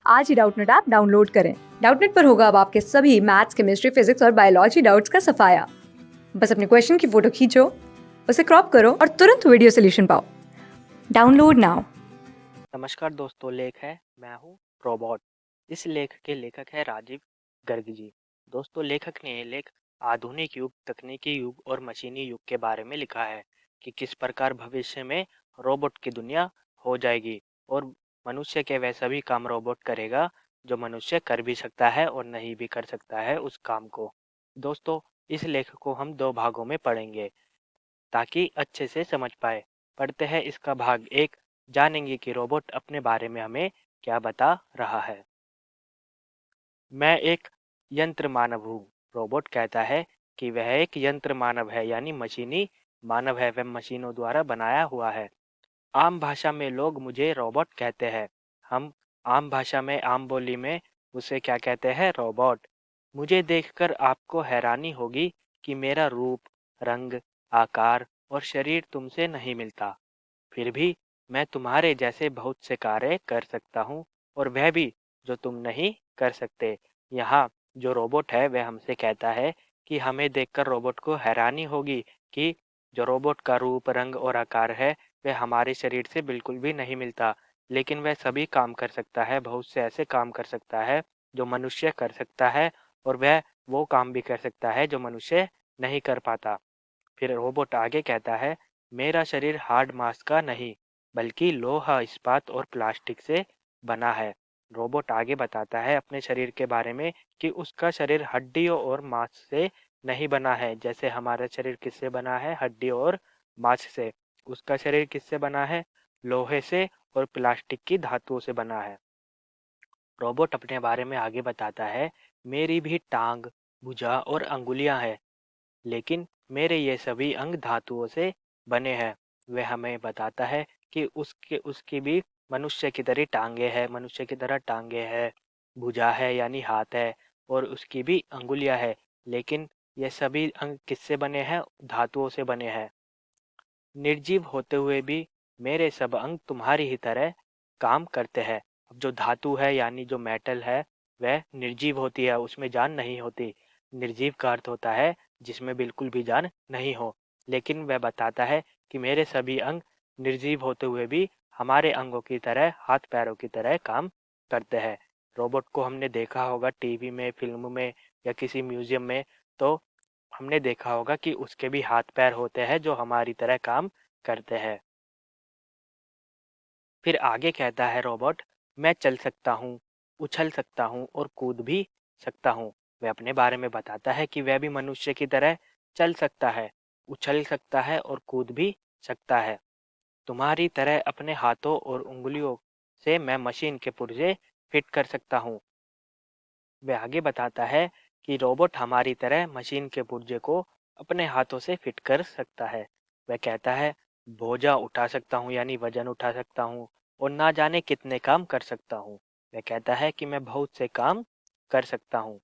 आज ही Doubtnut app download करें। Doubtnut पर होगा अब आपके सभी मैथ्स, केमिस्ट्री, फिजिक्स और बायोलॉजी डाउट्स का सफाया। बस अपने क्वेश्चन की फोटो खींचो, उसे क्रॉप करो और तुरंत वीडियो सोल्यूशन पाओ। Download now. नमस्कार दोस्तों, लेख है मैं हूँ रोबोट। इस लेख के लेखक है राजीव गर्ग जी। दोस्तों, लेखक ने ये लेख आधुनिक युग, तकनीकी युग और मशीनी युग के बारे में लिखा है कि किस प्रकार भविष्य में रोबोट की दुनिया हो जाएगी और मनुष्य के वह सभी काम रोबोट करेगा जो मनुष्य कर भी सकता है और नहीं भी कर सकता है उस काम को। दोस्तों, इस लेख को हम दो भागों में पढ़ेंगे ताकि अच्छे से समझ पाए। पढ़ते हैं इसका भाग एक, जानेंगे कि रोबोट अपने बारे में हमें क्या बता रहा है। मैं एक यंत्र मानव हूँ। रोबोट कहता है कि वह एक यंत्र मानव है, यानी मशीनी मानव है, वह मशीनों द्वारा बनाया हुआ है। आम भाषा में लोग मुझे रोबोट कहते हैं। हम आम भाषा में, आम बोली में उसे क्या कहते हैं? रोबोट। मुझे देखकर आपको हैरानी होगी कि मेरा रूप, रंग, आकार और शरीर तुमसे नहीं मिलता। फिर भी मैं तुम्हारे जैसे बहुत से कार्य कर सकता हूँ और वह भी जो तुम नहीं कर सकते। यहाँ जो रोबोट है वह हमसे कहता है कि हमें देखकर रोबोट को हैरानी होगी कि जो रोबोट का रूप, रंग और आकार है वह हमारे शरीर से बिल्कुल भी नहीं मिलता, लेकिन वह सभी काम कर सकता है। बहुत से ऐसे काम कर सकता है जो मनुष्य कर सकता है और वह वो काम भी कर सकता है जो मनुष्य नहीं कर पाता। फिर रोबोट आगे कहता है, मेरा शरीर हार्ड मांस का नहीं बल्कि लोहा, इस्पात और प्लास्टिक से बना है। रोबोट आगे बताता है अपने शरीर के बारे में कि उसका शरीर हड्डियों और मांस से नहीं बना है। जैसे हमारा शरीर किससे बना है? हड्डियों और मांस से। उसका शरीर किससे बना है? लोहे से और प्लास्टिक की धातुओं से बना है। रोबोट अपने बारे में आगे बताता है, मेरी भी टांग, भुजा और अंगुलियां हैं, लेकिन मेरे ये सभी अंग धातुओं से बने हैं। वह हमें बताता है कि उसकी भी मनुष्य की तरह टांगे हैं, भुजा है यानी हाथ है और उसकी भी अंगुलियां है, लेकिन ये सभी अंग किससे बने हैं? धातुओं से बने हैं। निर्जीव होते हुए भी मेरे सब अंग तुम्हारी ही तरह काम करते हैं। अब जो धातु है यानी जो मेटल है वह निर्जीव होती है, उसमें जान नहीं होती। निर्जीव का अर्थ होता है जिसमें बिल्कुल भी जान नहीं हो। लेकिन वह बताता है कि मेरे सभी अंग निर्जीव होते हुए भी हमारे अंगों की तरह, हाथ पैरों की तरह काम करते हैं। रोबोट को हमने देखा होगा टीवी में, फिल्म में या किसी म्यूजियम में, तो हमने देखा होगा कि उसके भी हाथ पैर होते हैं जो हमारी तरह काम करते हैं। फिर आगे कहता है रोबोट, मैं चल सकता हूँ, उछल सकता हूँ और कूद भी सकता हूँ। वह अपने बारे में बताता है कि वह भी मनुष्य की तरह चल सकता है, उछल सकता है और कूद भी सकता है। तुम्हारी तरह अपने हाथों और उंगलियों से मैं मशीन के पुर्जे फिट कर सकता हूँ। वह आगे बताता है कि रोबोट हमारी तरह मशीन के पुर्जे को अपने हाथों से फिट कर सकता है। वह कहता है, बोझा उठा सकता हूँ यानी वजन उठा सकता हूँ और ना जाने कितने काम कर सकता हूँ। वह कहता है कि मैं बहुत से काम कर सकता हूँ।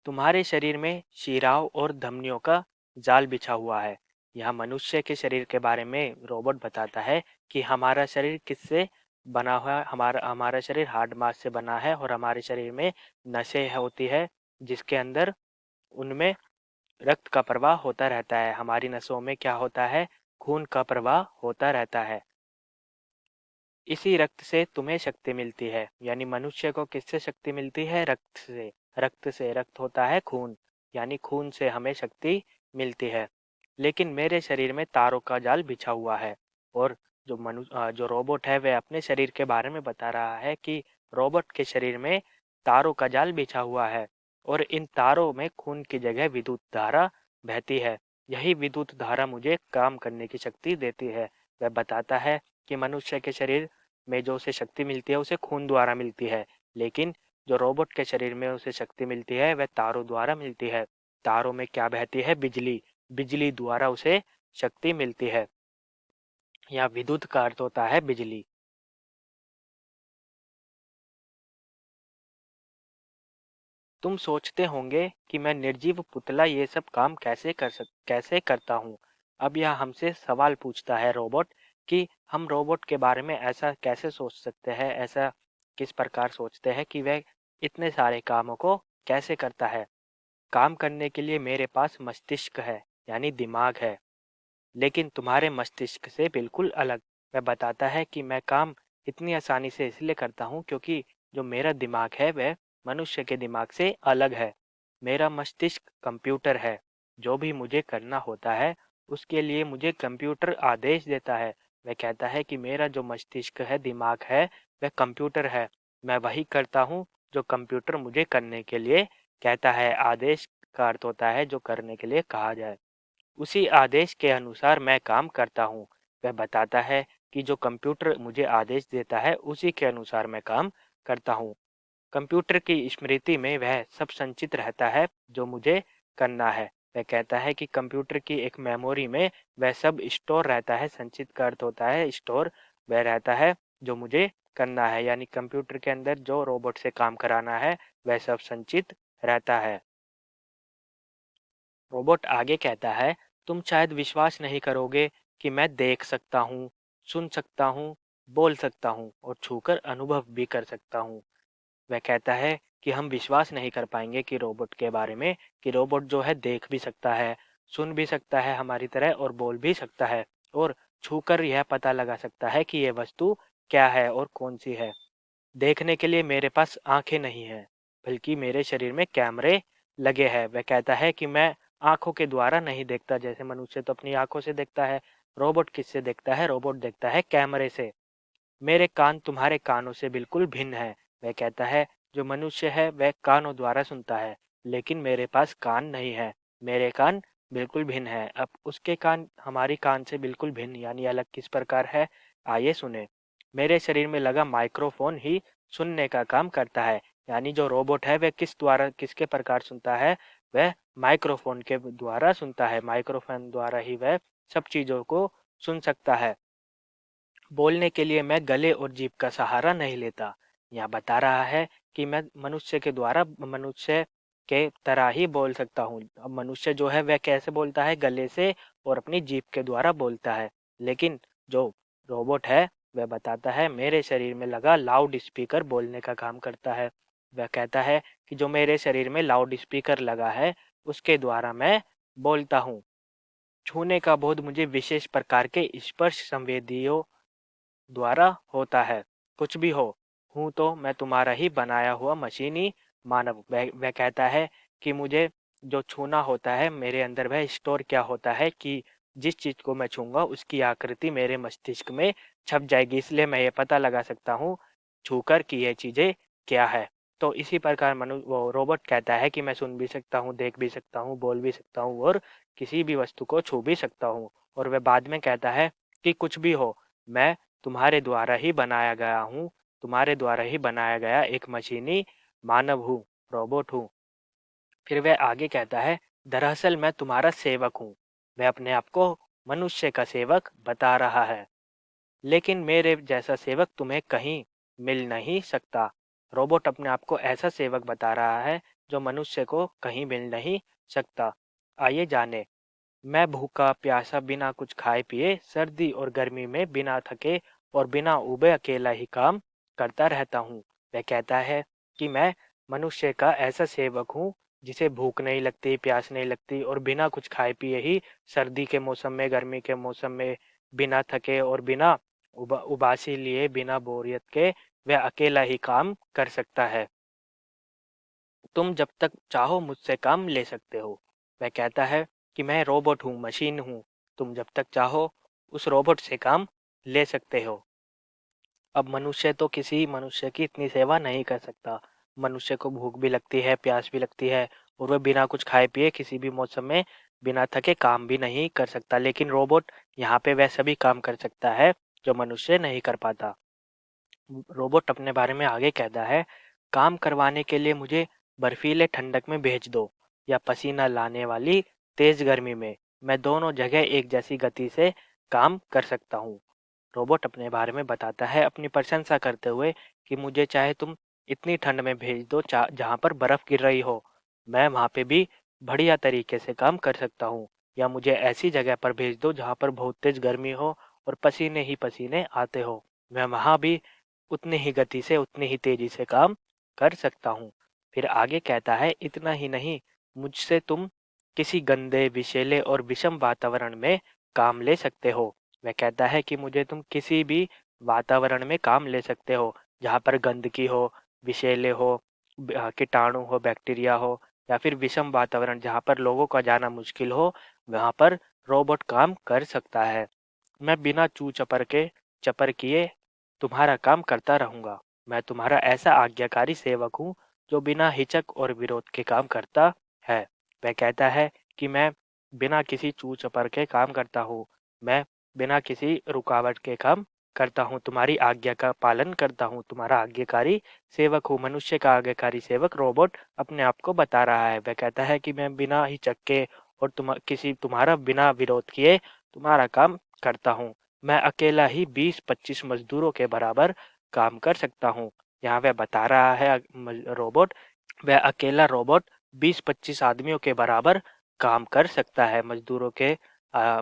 तुम्हारे शरीर में शिराओं और धमनियों का जाल बिछा हुआ है। यह मनुष्य के शरीर के बारे में रोबोट बताता है कि हमारा शरीर किससे बना हुआ है। हमारा हमारा शरीर हार्ड मास से बना है और हमारे शरीर में नसें होती है जिसके अंदर उनमें रक्त का प्रवाह होता रहता है। हमारी नसों में क्या होता है? खून का प्रवाह होता रहता है। इसी रक्त से तुम्हें शक्ति मिलती है, यानी मनुष्य को किससे शक्ति मिलती है? रक्त से। रक्त से, रक्त होता है खून, यानी खून से हमें शक्ति मिलती है। लेकिन मेरे शरीर में तारों का जाल बिछा हुआ है। और जो रोबोट है वह अपने शरीर के बारे में बता रहा है कि रोबोट के शरीर में तारों का जाल बिछा हुआ है और इन तारों में खून की जगह विद्युत धारा बहती है। यही विद्युत धारा मुझे काम करने की शक्ति देती है। वह बताता है कि मनुष्य के शरीर में जो उसे शक्ति मिलती है उसे खून द्वारा मिलती है, लेकिन जो रोबोट के शरीर में उसे शक्ति मिलती है वह तारों द्वारा मिलती है। तारों में क्या बहती है? बिजली। बिजली द्वारा उसे शक्ति मिलती है। या विद्युत का अर्थ होता है बिजली। तुम सोचते होंगे कि मैं निर्जीव पुतला ये सब काम कैसे करता हूँ। अब यह हमसे सवाल पूछता है रोबोट कि हम रोबोट के बारे में ऐसा कैसे सोच सकते हैं, ऐसा किस प्रकार सोचते हैं कि वह इतने सारे कामों को कैसे करता है। काम करने के लिए मेरे पास मस्तिष्क है, यानी दिमाग है, लेकिन तुम्हारे मस्तिष्क से बिल्कुल अलग। वह बताता है कि मैं काम इतनी आसानी से इसलिए करता हूँ क्योंकि जो मेरा दिमाग है वह मनुष्य के दिमाग से अलग है। मेरा मस्तिष्क कंप्यूटर है। जो भी मुझे करना होता है उसके लिए मुझे कंप्यूटर आदेश देता है। वह कहता है कि मेरा जो मस्तिष्क है, दिमाग है, वह कंप्यूटर है। मैं वही करता हूँ जो कंप्यूटर मुझे करने के लिए कहता है। आदेश का अर्थ होता है जो करने के लिए कहा जाए। उसी आदेश के अनुसार मैं काम करता हूँ। वह बताता है कि जो कंप्यूटर मुझे आदेश देता है उसी के अनुसार मैं काम करता हूँ। कंप्यूटर की स्मृति में वह सब संचित रहता है जो मुझे करना है। वह कहता है कि कंप्यूटर की एक मेमोरी में वह सब स्टोर रहता है। संचित का अर्थ होता है स्टोर। वह रहता है जो मुझे करना है, यानी कंप्यूटर के अंदर जो रोबोट से काम कराना है वह सब संचित रहता है। रोबोट आगे कहता है, तुम शायद विश्वास नहीं करोगे कि मैं देख सकता हूँ, सुन सकता हूँ, बोल सकता हूँ और छूकर अनुभव भी कर सकता हूँ। वह कहता है कि हम विश्वास नहीं कर पाएंगे कि रोबोट के बारे में, कि रोबोट जो है देख भी सकता है, सुन भी सकता है हमारी तरह और बोल भी सकता है और छूकर यह पता लगा सकता है कि यह वस्तु क्या है और कौन सी है। देखने के लिए मेरे पास आंखें नहीं हैं, बल्कि मेरे शरीर में कैमरे लगे हैं। वह कहता है कि मैं आंखों के द्वारा नहीं देखता, जैसे मनुष्य तो अपनी आंखों से देखता है। रोबोट किससे देखता है? रोबोट देखता है कैमरे से। मेरे कान तुम्हारे कानों से बिल्कुल भिन्न है। वह कहता है जो मनुष्य है वह कानों द्वारा सुनता है, लेकिन मेरे पास कान नहीं है। मेरे कान बिल्कुल भिन्न है। अब उसके कान हमारी कान से बिल्कुल भिन्न यानी अलग किस प्रकार है, आइए सुने। मेरे शरीर में लगा माइक्रोफोन ही सुनने का काम करता है। यानी जो रोबोट है वह किस द्वारा, किसके प्रकार सुनता है? वह माइक्रोफोन के द्वारा सुनता है। माइक्रोफोन द्वारा ही वह सब चीजों को सुन सकता है। बोलने के लिए मैं गले और जीभ का सहारा नहीं लेता। यह बता रहा है कि मैं मनुष्य के द्वारा, मनुष्य के तरह ही बोल सकता हूँ। अब मनुष्य जो है वह कैसे बोलता है? गले से और अपनी जीभ के द्वारा बोलता है। लेकिन जो रोबोट है वह बताता है मेरे शरीर में लगा लाउड स्पीकर बोलने का काम करता है। वह कहता है कि जो मेरे शरीर में लाउड स्पीकर लगा है उसके द्वारा मैं बोलता हूँ। छूने का बोध मुझे विशेष प्रकार के स्पर्श संवेदियों द्वारा होता है। कुछ भी हो, हूँ तो मैं तुम्हारा ही बनाया हुआ मशीनी मानव। वह कहता है कि मुझे जो छूना होता है, मेरे अंदर वह स्टोर क्या होता है कि जिस चीज को मैं छूंगा उसकी आकृति मेरे मस्तिष्क में छप जाएगी। इसलिए मैं ये पता लगा सकता हूँ छूकर कि यह चीजें क्या है। तो इसी प्रकार वो रोबोट कहता है कि मैं सुन भी सकता हूँ, देख भी सकता हूँ, बोल भी सकता हूँ और किसी भी वस्तु को छू भी सकता हूँ। और वह बाद में कहता है कि कुछ भी हो, मैं तुम्हारे द्वारा ही बनाया गया हूँ, तुम्हारे द्वारा ही बनाया गया एक मशीनी मानव हूँ, रोबोट हूँ। फिर वह आगे कहता है, दरअसल मैं तुम्हारा सेवक हूँ। वह अपने आप को मनुष्य का सेवक बता रहा है, लेकिन मेरे जैसा सेवक तुम्हें कहीं मिल नहीं सकता। रोबोट अपने आप को ऐसा सेवक बता रहा है जो मनुष्य को कहीं मिल नहीं सकता। आइए जाने। मैं भूखा प्यासा बिना कुछ खाए पिए, सर्दी और गर्मी में बिना थके और बिना ऊबे अकेला ही काम करता रहता हूँ। वह कहता है कि मैं मनुष्य का ऐसा सेवक हूँ जिसे भूख नहीं लगती, प्यास नहीं लगती और बिना कुछ खाए पिए ही सर्दी के मौसम में, गर्मी के मौसम में बिना थके और बिना उबासी लिए, बिना बोरियत के वह अकेला ही काम कर सकता है। तुम जब तक चाहो मुझसे काम ले सकते हो। वह कहता है कि मैं रोबोट हूँ, मशीन हूँ। तुम जब तक चाहो उस रोबोट से काम ले सकते हो। अब मनुष्य तो किसी मनुष्य की इतनी सेवा नहीं कर सकता। मनुष्य को भूख भी लगती है, प्यास भी लगती है और वह बिना कुछ खाए पिए किसी भी मौसम में बिना थके काम भी नहीं कर सकता। लेकिन रोबोट यहाँ पे वह सभी काम कर सकता है जो मनुष्य नहीं कर पाता। रोबोट अपने बारे में आगे कहता है, काम करवाने के लिए मुझे बर्फीले ठंडक में भेज दो या पसीना लाने वाली तेज गर्मी में, मैं दोनों जगह एक जैसी गति से काम कर सकता हूँ। रोबोट अपने बारे में बताता है अपनी प्रशंसा करते हुए कि मुझे चाहे तुम इतनी ठंड में भेज दो जहाँ पर बर्फ गिर रही हो, मैं वहाँ पे भी बढ़िया तरीके से काम कर सकता हूँ। या मुझे ऐसी जगह पर भेज दो जहाँ पर बहुत तेज गर्मी हो और पसीने ही पसीने आते हो, मैं वहाँ भी उतनी ही गति से, उतनी ही तेजी से काम कर सकता हूँ। फिर आगे कहता है, इतना ही नहीं, मुझसे तुम किसी गंदे, विषैले और विषम वातावरण में काम ले सकते हो। वह कहता है कि मुझे तुम किसी भी वातावरण में काम ले सकते हो, जहाँ पर गंदगी हो, विषैले हो, कीटाणु हो, बैक्टीरिया हो, या फिर विषम वातावरण जहाँ पर लोगों का जाना मुश्किल हो, वहाँ पर रोबोट काम कर सकता है। मैं बिना चपर किए तुम्हारा काम करता रहूंगा। मैं तुम्हारा ऐसा आज्ञाकारी सेवक हूँ जो बिना हिचक और विरोध के काम करता है। वह कहता है कि मैं बिना किसी चू चपर के काम करता हूँ। मैं बिना किसी रुकावट के काम करता हूँ, तुम्हारी आज्ञा का पालन करता हूँ, तुम्हारा आज्ञाकारी सेवक हूँ। मनुष्य का आज्ञाकारी सेवक रोबोट अपने आप को बता रहा है। वह कहता है कि मैं बिना हिचक के और तुम्हारा बिना विरोध किए तुम्हारा काम करता हूँ। मैं अकेला ही 20-25 मजदूरों के बराबर काम कर सकता हूँ। यहाँ वह बता रहा है रोबोट, वह अकेला रोबोट 20-25 आदमियों के बराबर काम कर सकता है, आ,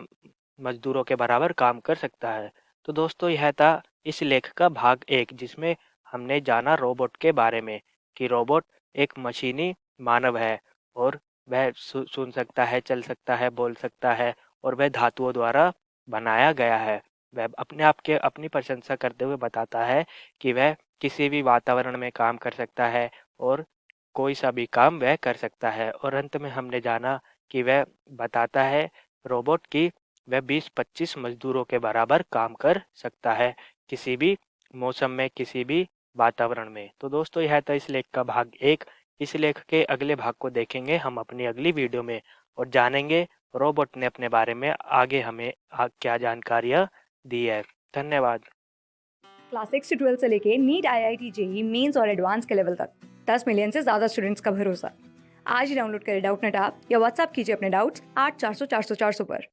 मजदूरों के बराबर काम कर सकता है। तो दोस्तों, यह था इस लेख का भाग 1, जिसमें हमने जाना रोबोट के बारे में कि रोबोट एक मशीनी मानव है और वह सुन सकता है, चल सकता है, बोल सकता है और वह धातुओं द्वारा बनाया गया है। वह अपने आप के अपनी प्रशंसा करते हुए बताता है कि वह किसी भी वातावरण में काम कर सकता है और कोई सा भी काम वह कर सकता है। और अंत में हमने जाना कि वह बताता है रोबोट की वह 20-25 मजदूरों के बराबर काम कर सकता है, किसी भी मौसम में, किसी भी वातावरण में। तो दोस्तों, यह था इस लेख का भाग 1। इस लेख के अगले भाग को देखेंगे हम अपनी अगली वीडियो में और जानेंगे रोबोट ने अपने बारे में आगे हमें क्या जानकारियाँ दी है। धन्यवाद। क्लास 6 से 12 से लेके नीट, IIT, जेई मेंस और एडवांस के लेवल तक 10 मिलियन से ज़्यादा स्टूडेंट्स का भरोसा। आज ही डाउनलोड करें डाउटनेट ऐप या व्हाट्सएप कीजिए अपने डाउट्स 8400 400 400 पर।